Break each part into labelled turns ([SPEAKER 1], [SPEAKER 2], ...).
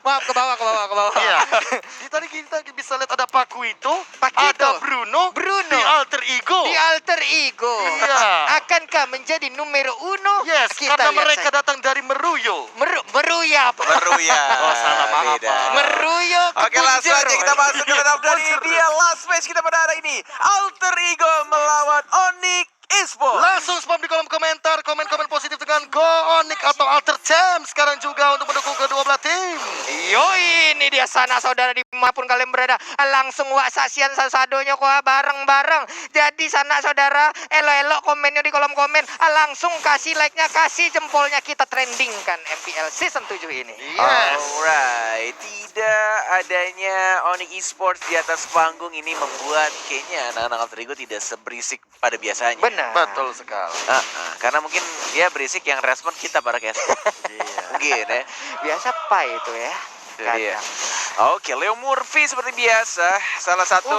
[SPEAKER 1] Maaf, ke bawah.
[SPEAKER 2] Iya. Tadi kita bisa lihat ada Paquito, ada Bruno di alter ego. Iya.
[SPEAKER 1] Akankah menjadi numero uno?
[SPEAKER 2] Yes,
[SPEAKER 1] Kita
[SPEAKER 2] karena
[SPEAKER 1] lihat
[SPEAKER 2] mereka
[SPEAKER 1] saja.
[SPEAKER 2] datang dari Meruyo.
[SPEAKER 1] Meruya apa?
[SPEAKER 3] Meruya.
[SPEAKER 2] Oh, salah, maaf,
[SPEAKER 3] Beda.
[SPEAKER 2] Pak.
[SPEAKER 1] Meruyo ke
[SPEAKER 3] Oke, langsung aja
[SPEAKER 1] Punjer.
[SPEAKER 3] kita masuk ke dalam dari
[SPEAKER 2] Punjer.
[SPEAKER 3] dia last match kita pada hari ini. Alter Ego melawan Onyx Esports.
[SPEAKER 2] Langsung spam di kolom komentar, komen-komen positif dengan Go Onyx atau Alter Champ sekarang juga untuk mendukung kedua belah tim.
[SPEAKER 1] Yoi, ini dia sana saudara dimanapun kalian berada. Langsung wak saksian sasadonya kok bareng-bareng. Jadi sana saudara, elo-elo komennya di kolom komen. Langsung kasih like-nya, kasih jempolnya, kita trendingkan MPL Season 7 ini.
[SPEAKER 2] Yes.
[SPEAKER 3] Alright, tidak adanya Onyx Esports di atas panggung ini membuat kayaknya anak-anak Alter Ego tidak seberisik pada biasanya.
[SPEAKER 1] Benar.
[SPEAKER 2] Betul sekali.
[SPEAKER 3] Karena mungkin dia berisik yang respon kita para caster.
[SPEAKER 2] Iya.
[SPEAKER 3] Mungkin ya.
[SPEAKER 1] Biasa pai itu ya.
[SPEAKER 3] Itu dia.
[SPEAKER 1] Kadang.
[SPEAKER 3] Oke, Leo Murphy seperti biasa salah satu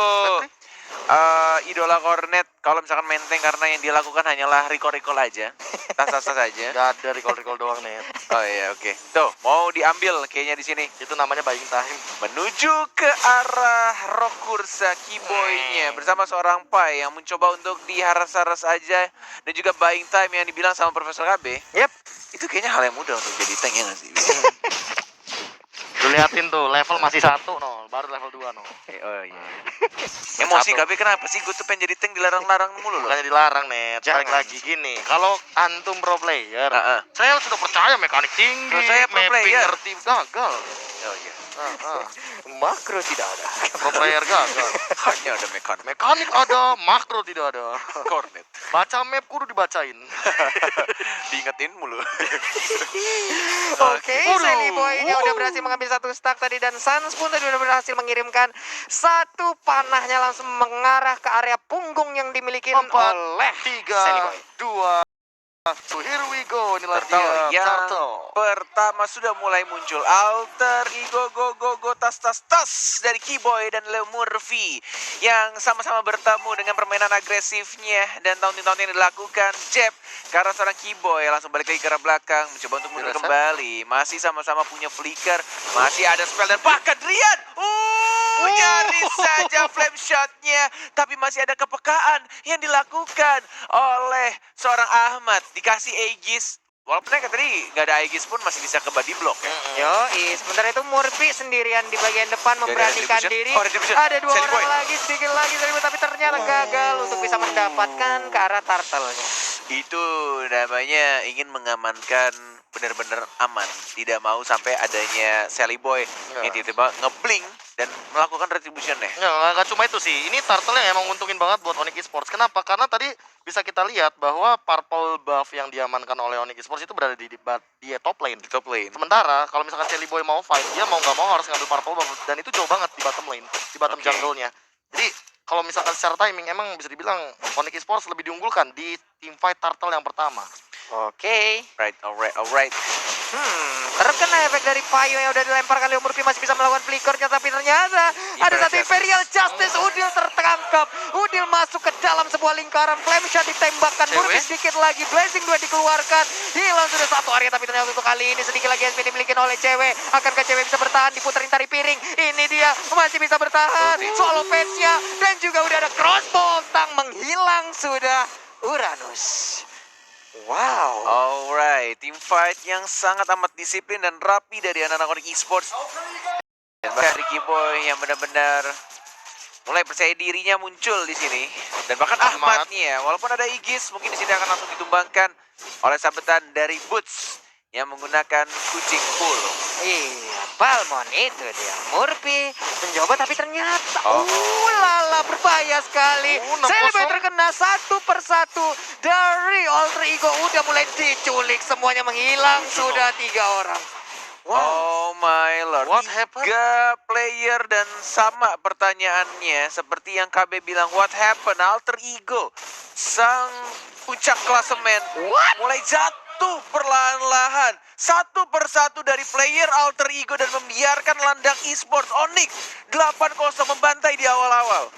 [SPEAKER 3] idola Cornet. Kalau misalkan main tank karena yang dilakukan hanyalah recall aja, tas saja.
[SPEAKER 2] Gak ada recall doang nih.
[SPEAKER 3] Oh iya, oke. Tuh mau diambil kayaknya di sini.
[SPEAKER 2] Itu namanya buying time.
[SPEAKER 3] Menuju ke arah Rokursa Keyboy-nya bersama seorang Pai yang mencoba untuk diharas-haras aja dan juga buying time yang dibilang sama Profesor KB.
[SPEAKER 1] Yep.
[SPEAKER 3] Itu kayaknya hal yang mudah untuk jadi tank ya nggak sih?
[SPEAKER 2] Lu liatin tuh, level masih 1 no, baru level 2 no.
[SPEAKER 3] Oh iya. Emosi KB kenapa sih? Gue tuh pengen jadi tank dilarang-larang mulu loh.
[SPEAKER 2] Makanya dilarang nih, balik
[SPEAKER 1] Jangan.
[SPEAKER 2] lagi gini. Kalau antum pro player,
[SPEAKER 3] Heeh.
[SPEAKER 2] saya sudah percaya mekanik tinggi,
[SPEAKER 3] Kalau saya pro
[SPEAKER 2] mapping
[SPEAKER 3] player.
[SPEAKER 2] ngerti, gagal.
[SPEAKER 3] Oh iya.
[SPEAKER 1] Makro tidak ada.
[SPEAKER 2] Pro player gagal.
[SPEAKER 3] Hanya ada mekanik.
[SPEAKER 2] Mekanik ada, makro tidak ada.
[SPEAKER 3] Cornet.
[SPEAKER 2] Baca map kudu dibacain.
[SPEAKER 3] Diingetin mulu.
[SPEAKER 1] Oke,
[SPEAKER 2] Waduh.
[SPEAKER 1] Sally Boy-nya udah berhasil mengambil satu stack tadi dan Sans pun tadi udah berhasil mengirimkan satu panahnya langsung mengarah ke area punggung yang dimiliki
[SPEAKER 2] 4,
[SPEAKER 1] oleh
[SPEAKER 2] 3,
[SPEAKER 1] Sally Boy.
[SPEAKER 2] 2. So here we go, inilah
[SPEAKER 3] Turtle
[SPEAKER 2] dia
[SPEAKER 3] yang
[SPEAKER 2] Turtle.
[SPEAKER 3] pertama sudah mulai muncul. Alter Ego go tas dari Keyboy dan Leo Murphy yang sama-sama bertemu dengan permainan agresifnya dan taunting yang dilakukan. Jeb ke arah seorang Keyboy langsung balik lagi ke arah belakang mencoba untuk mundur
[SPEAKER 2] Dirasa?
[SPEAKER 3] kembali. Masih sama-sama punya flicker, masih ada spell dan bahkan Rian. Nyaris saja flame shotnya, tapi masih ada kepekaan yang dilakukan oleh seorang Ahmad. Dikasih Aegis, walaupun kan tadi nggak ada Aegis pun masih bisa ke body block ya.
[SPEAKER 1] Yoi, sementara itu Murphy sendirian di bagian depan memberanikan
[SPEAKER 3] Retribution.
[SPEAKER 1] diri.
[SPEAKER 3] Oh, Retribution.
[SPEAKER 1] Ada dua
[SPEAKER 3] Sally
[SPEAKER 1] orang
[SPEAKER 3] Boy.
[SPEAKER 1] lagi, sedikit lagi tapi ternyata gagal untuk bisa mendapatkan ke arah turtle-nya.
[SPEAKER 3] Itu namanya ingin mengamankan benar-benar aman. Tidak mau sampai adanya Sally Boy yang tiba-tiba ngeblink dan melakukan retribution ya.
[SPEAKER 2] Ya, nggak cuma itu sih. Ini turtle yang emang untungin banget buat Onyx Esports. Kenapa? Karena tadi bisa kita lihat bahwa purple buff yang diamankan oleh Onyx Esports itu berada di top lane.
[SPEAKER 3] Di top lane.
[SPEAKER 2] Sementara kalau misalkan Sally Boy mau fight, dia mau nggak mau harus ngambil purple buff dan itu jauh banget di bottom lane, di bottom
[SPEAKER 3] Oke.
[SPEAKER 2] jungle-nya. Jadi kalau misalkan secara timing emang bisa dibilang Onyx Esports lebih diunggulkan di team fight turtle yang pertama.
[SPEAKER 1] Oke.
[SPEAKER 3] Alright.
[SPEAKER 1] Terkena efek dari Payo yang udah dilemparkan. Leo Murphy masih bisa melakukan flickernya, tapi ternyata ada satu Imperial Justice. Udil tertangkap. Udil masuk ke dalam sebuah lingkaran. Flame shot ditembakkan.
[SPEAKER 2] Cewek.
[SPEAKER 1] Murphy sedikit lagi. Blazing 2 dikeluarkan. Hilang sudah satu area, tapi ternyata untuk kali ini sedikit lagi SP dimiliki oleh cewek. Akankah cewek bisa bertahan? Diputerin tari piring. Ini dia masih bisa bertahan. Swallow Page-nya dan juga udah ada crossbow. Tang menghilang sudah Uranus. Wow.
[SPEAKER 3] Alright, team fight yang sangat amat disiplin dan rapi dari anak-anak Onyx Esports. Dan bahkan Ricky Boy yang benar-benar mulai percaya dirinya muncul di sini. Dan bahkan Ahmad nih ya, walaupun ada Aegis, mungkin di sini akan langsung ditumbangkan oleh sabetan dari Boots yang menggunakan kucing full.
[SPEAKER 1] Iya, Balmon itu dia. Murphy mencoba tapi ternyata lala berbahaya sekali.
[SPEAKER 2] 6-0.
[SPEAKER 1] Sally Boy terkena satu persatu dari Alter Ego udah mulai diculik, semuanya menghilang sudah 3 orang. Wow.
[SPEAKER 3] Oh my lord,
[SPEAKER 2] What happened?
[SPEAKER 3] 3 player dan sama pertanyaannya seperti yang KB bilang, what happened? Alter Ego, sang puncak klasemen mulai jatuh perlahan-lahan satu persatu dari player Alter Ego dan membiarkan landang esports Onyx 8-0 membantai di awal-awal.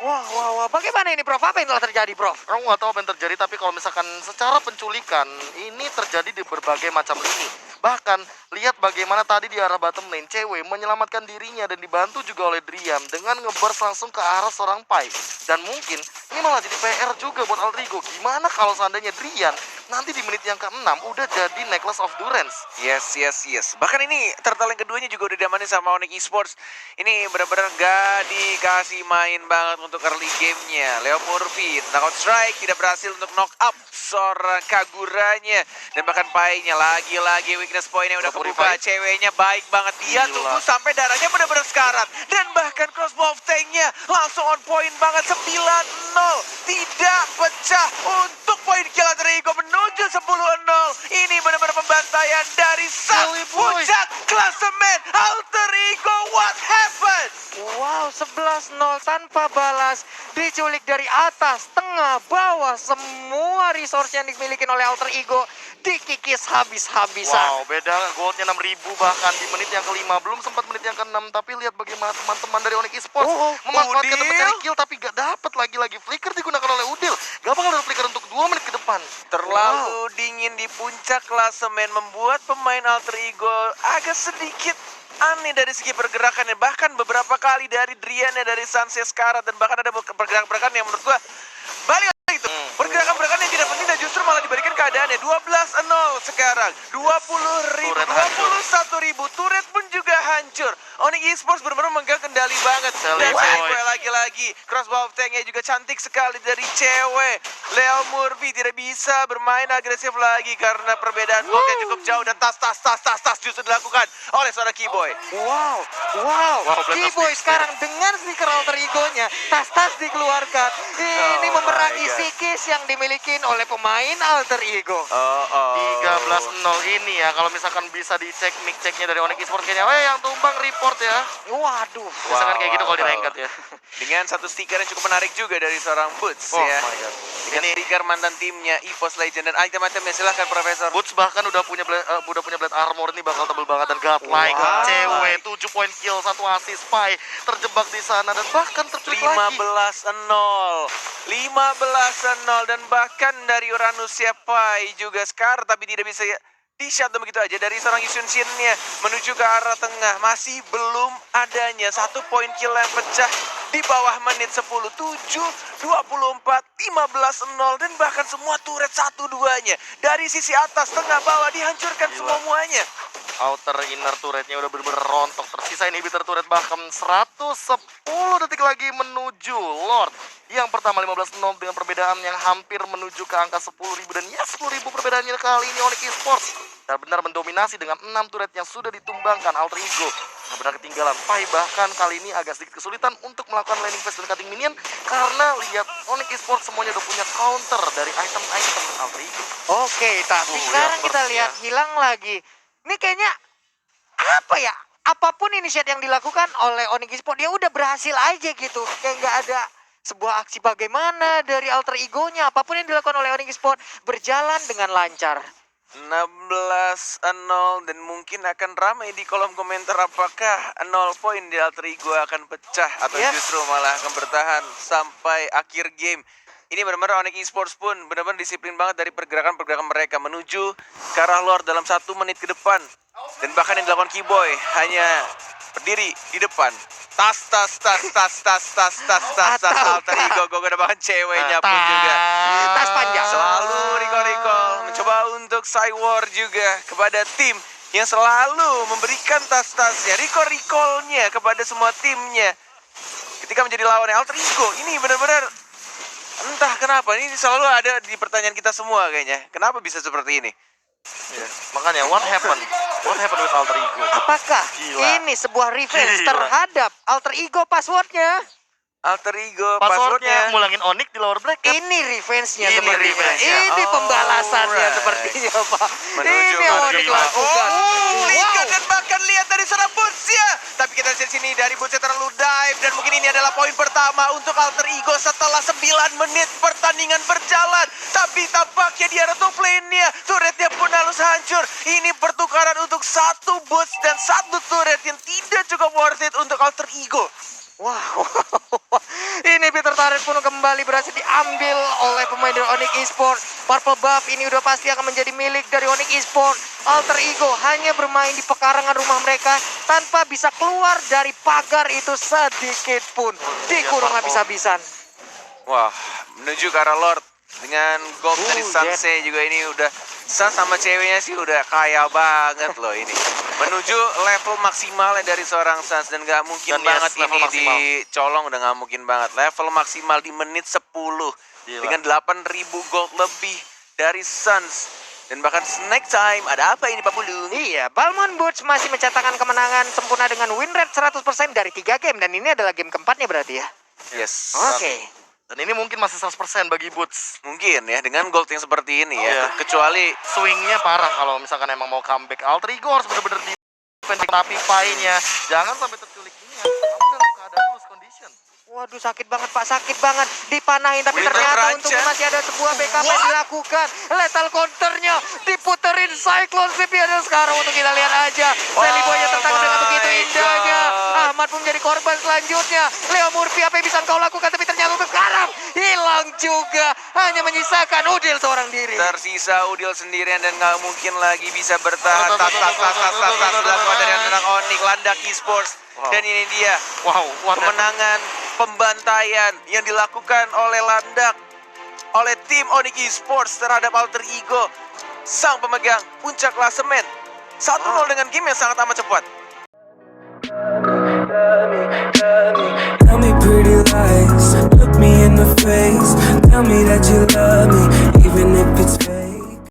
[SPEAKER 1] Wah. Bagaimana ini, Prof? Apa yang telah terjadi, Prof?
[SPEAKER 2] Aku nggak tahu apa yang terjadi, tapi kalau misalkan secara penculikan ini terjadi di berbagai macam lini. Bahkan lihat bagaimana tadi di arah bottom lane cewek menyelamatkan dirinya dan dibantu juga oleh Driam dengan ngeburst langsung ke arah seorang Pai. Dan mungkin ini malah jadi PR juga buat Altrigo. Gimana kalau seandainya Drian nanti di menit yang ke-6 udah jadi Necklace of Durance.
[SPEAKER 3] Yes. Bahkan ini turtle yang keduanya juga udah diamanin sama Onyx Esports. Ini benar-benar gak dikasih main banget untuk early gamenya. Leo Murphy, knockout strike, tidak berhasil untuk knock up seorang Kaguranya. Dan bahkan Pai-nya lagi-lagi weakness point-nya udah kebuka. Ceweknya baik banget. Dia
[SPEAKER 2] Gila.
[SPEAKER 3] tunggu sampai darahnya benar-benar sekarat. Dan bahkan crossbow of tank-nya langsung on point banget. 9-0. Tidak pecah untuk poin kill Altrigo menuju 10-0. Ini benar-benar pembantaian dari sang
[SPEAKER 2] Silly boy.
[SPEAKER 3] puncak klasemen Altrigo. What happened?
[SPEAKER 1] Wow, 11-0 tanpa balas. Diculik dari atas, tengah, bawah. Semua resource yang dimiliki oleh Alter Ego dikikis habis-habisan.
[SPEAKER 2] Wow, beda goldnya 6.000 bahkan di menit yang ke-5. Belum sempat menit yang ke-6, tapi lihat bagaimana teman-teman dari Onyx Esports memanfaatkan
[SPEAKER 3] Udil.
[SPEAKER 2] untuk mencari kill, tapi gak dapat lagi-lagi. Flicker digunakan oleh Udil. Gak bakal ada flicker untuk 2 menit ke depan.
[SPEAKER 3] Terlalu dingin di puncak klasemen membuat pemain Alter Ego agak sedikit aneh dari segi pergerakannya. Bahkan beberapa kali dari Drian dari Sunset Karat, dan bahkan ada pergerakan-pergerakan yang menurut gua balik lagi itu. Pergerakan-pergerakan yang tidak penting dan justru malah diberikan keadaannya. 12-0 sekarang. 20.000,
[SPEAKER 2] Turret hancur.
[SPEAKER 3] 21.000. Turret pun juga hancur. Onyx Esports benar-benar memegang kendali banget.
[SPEAKER 2] Silly
[SPEAKER 3] Dan
[SPEAKER 2] boy.
[SPEAKER 3] cewek lagi-lagi. Crossbow of tanknya juga cantik sekali dari cewek. Leo Murphy tidak bisa bermain agresif lagi karena perbedaan gold yang cukup jauh. Dan tas justru dilakukan oleh seorang Keyboy.
[SPEAKER 1] Wow,
[SPEAKER 2] Wow,
[SPEAKER 1] Keyboy sekarang dengan stiker Alter Ego-nya, tas-tas dikeluarkan. Ini
[SPEAKER 3] Oh
[SPEAKER 1] memerangi
[SPEAKER 3] my God.
[SPEAKER 1] psikis yang dimiliki oleh pemain Alter Ego.
[SPEAKER 2] 13-0 ini ya, kalau misalkan bisa dicek mic checknya dari Onyx Esports kayaknya, yang tumbang report ya.
[SPEAKER 1] Waduh.
[SPEAKER 2] Misalkan kayak gitu kalau di
[SPEAKER 3] wow.
[SPEAKER 2] ranked ya.
[SPEAKER 3] Dengan satu stiker yang cukup menarik juga dari seorang Boots
[SPEAKER 2] Oh
[SPEAKER 3] ya.
[SPEAKER 2] my God.
[SPEAKER 3] Dengan stiker mantan timnya EVOS Legend dan item-itemnya. Silahkan Profesor.
[SPEAKER 2] Boots bahkan udah punya blade armor nih, bakal tebel banget dan godlike.
[SPEAKER 1] Wow.
[SPEAKER 2] Cewek 7 poin kill, 1 assist, Pai terjebak di sana dan bahkan terculik lagi.
[SPEAKER 3] 15-0 dan bahkan dari Uranus Pai juga Scar tapi tidak bisa di-shutdown begitu aja dari seorang Yusun Shin-nya menuju ke arah tengah. Masih belum adanya 1 poin kill yang pecah di bawah menit 10. 7, 24, 15-0 dan bahkan semua turret 1-2-nya dari sisi atas, tengah, bawah dihancurkan semuanya.
[SPEAKER 2] Outer inner turretnya udah bener-bener rontok. Tersisa inhibitor turret bahkan 110 detik lagi menuju Lord. Yang pertama 15-0 dengan perbedaan yang hampir menuju ke angka 10.000. Dan ya 10.000 perbedaannya kali ini Onyx Esports benar-benar mendominasi dengan 6 turret yang sudah ditumbangkan. Alter Ego benar-benar ketinggalan. Pai bahkan kali ini agak sedikit kesulitan untuk melakukan landing phase dan cutting minion. Karena lihat Onyx Esports semuanya udah punya counter dari item-item Alter Ego.
[SPEAKER 1] Oke, tapi
[SPEAKER 2] Tuh,
[SPEAKER 1] sekarang
[SPEAKER 2] yang
[SPEAKER 1] kita
[SPEAKER 2] bersih
[SPEAKER 1] lihat
[SPEAKER 2] ya.
[SPEAKER 1] hilang lagi. Ini kayaknya apa ya? Apapun inisiat yang dilakukan oleh Onyx Esports, dia udah berhasil aja gitu. Kayak nggak ada sebuah aksi bagaimana dari Alter Ego-nya. Apapun yang dilakukan oleh Onyx Esports berjalan dengan lancar.
[SPEAKER 3] 16-0 dan mungkin akan ramai di kolom komentar apakah 0 poin di Alter Ego akan pecah atau
[SPEAKER 1] Yes.
[SPEAKER 3] justru malah akan bertahan sampai akhir game. Ini benar-benar Onyx Esports pun benar-benar disiplin banget dari pergerakan-pergerakan mereka menuju ke arah Lord dalam 1 menit ke depan. Dan bahkan yang dilakukan Keyboy hanya berdiri di depan. Tas Alter Ego. Gue bahkan ceweknya pun juga.
[SPEAKER 1] Tas panjang.
[SPEAKER 3] Selalu recall mencoba untuk Cywar juga kepada tim yang selalu memberikan tas-tasnya, recall-nya kepada semua timnya. Ketika menjadi lawannya Alter Ego, ini benar-benar entah kenapa ini selalu ada di pertanyaan kita semua kayaknya. Kenapa bisa seperti ini?
[SPEAKER 2] Ya, makanya what happened? What happened with Alter Ego?
[SPEAKER 1] Apakah
[SPEAKER 2] Gila.
[SPEAKER 1] ini sebuah revenge
[SPEAKER 2] Gila.
[SPEAKER 1] terhadap Alter Ego passwordnya?
[SPEAKER 3] Alter Ego
[SPEAKER 2] Passwordnya
[SPEAKER 3] passwordnya.
[SPEAKER 2] mulangin Onyx di lower bracket.
[SPEAKER 1] Ini revenge-nya
[SPEAKER 2] Ini
[SPEAKER 1] sepertinya.
[SPEAKER 2] revenge-nya.
[SPEAKER 1] Ini pembalasannya
[SPEAKER 3] Alright.
[SPEAKER 1] sepertinya, Pak.
[SPEAKER 3] Menuju
[SPEAKER 1] Ini
[SPEAKER 3] ke
[SPEAKER 1] yang
[SPEAKER 3] arah
[SPEAKER 1] dilakukan.
[SPEAKER 3] Liga dan bahkan lihat dari seorang Boots ya. Tapi kita lihat sini dari Boots terlalu dive dan mungkin ini adalah poin pertama untuk Alter Ego setelah 9 menit pertandingan berjalan. Tapi tampaknya di arah top lane-nya turretnya pun harus hancur. Ini pertukaran untuk 1 Boots dan 1 turret yang tidak cukup worth it untuk Alter Ego.
[SPEAKER 1] Wow, ini Peter Turret turret pun kembali berhasil diambil oleh pemain dari Onyx Esports. Purple buff ini udah pasti akan menjadi milik dari Onyx Esports. Alter Ego hanya bermain di pekarangan rumah mereka tanpa bisa keluar dari pagar itu sedikit pun. Dikurung habis-habisan.
[SPEAKER 3] Wah, menuju ke arah Lord dengan gold dari Sanse juga ini udah Sans sama ceweknya sih udah kaya banget loh ini. Menuju level maksimalnya dari seorang Sans dan gak mungkin
[SPEAKER 2] Dan
[SPEAKER 3] banget
[SPEAKER 2] yes, level
[SPEAKER 3] ini
[SPEAKER 2] maksimal.
[SPEAKER 3] dicolong, udah gak mungkin banget. Level maksimal di menit 10
[SPEAKER 2] Gila.
[SPEAKER 3] dengan 8.000 gold lebih dari Sans. Dan bahkan snack time, ada apa ini Pak Pulung?
[SPEAKER 1] Iya, Balmond Boots masih mencatatkan kemenangan sempurna dengan win rate 100% dari 3 game. Dan ini adalah game keempatnya berarti ya.
[SPEAKER 3] Yes.
[SPEAKER 1] Oke.
[SPEAKER 2] Dan ini mungkin masih 100% bagi Boots.
[SPEAKER 3] Mungkin ya dengan gold yang seperti ini ya.
[SPEAKER 2] Iya.
[SPEAKER 3] Kecuali
[SPEAKER 2] Swingnya parah kalau misalkan emang mau comeback. Alter Ego harus bener-bener di tapi Pai-nya jangan sampai terculik niat. Kamu dalam keadaan lose condition.
[SPEAKER 1] Waduh, sakit banget Pak, sakit banget. Dipanahin, tapi
[SPEAKER 3] Winter
[SPEAKER 1] ternyata
[SPEAKER 3] Rancen.
[SPEAKER 1] untungnya masih ada sebuah backup yang dilakukan. Lethal counternya diputerin Cyclone Sweep ya. Dan sekarang untuk kita lihat aja. Sally Boy yang tertangkap dengan begitu
[SPEAKER 3] my
[SPEAKER 1] indahnya.
[SPEAKER 3] God.
[SPEAKER 1] Ahmad pun menjadi korban selanjutnya. Leo Murphy, apa yang bisa kau lakukan? Tapi ternyata untuk sekarang hilang juga. Hanya menyisakan Udil seorang diri.
[SPEAKER 3] tersisa Udil sendirian dan nggak mungkin lagi bisa bertahan. Tas dilakukan dari anak Onyx Landak Esports.
[SPEAKER 2] Wow.
[SPEAKER 3] Dan ini dia
[SPEAKER 2] Wow, what
[SPEAKER 3] kemenangan pembantaian yang dilakukan oleh Landak, oleh tim Onyx Esports terhadap Alter Ego, sang pemegang puncak klasemen. 1-0 dengan game yang sangat amat cepat.
[SPEAKER 4] Tell me pretty lies, look me in the face. Tell me that you love me, even if it's fake.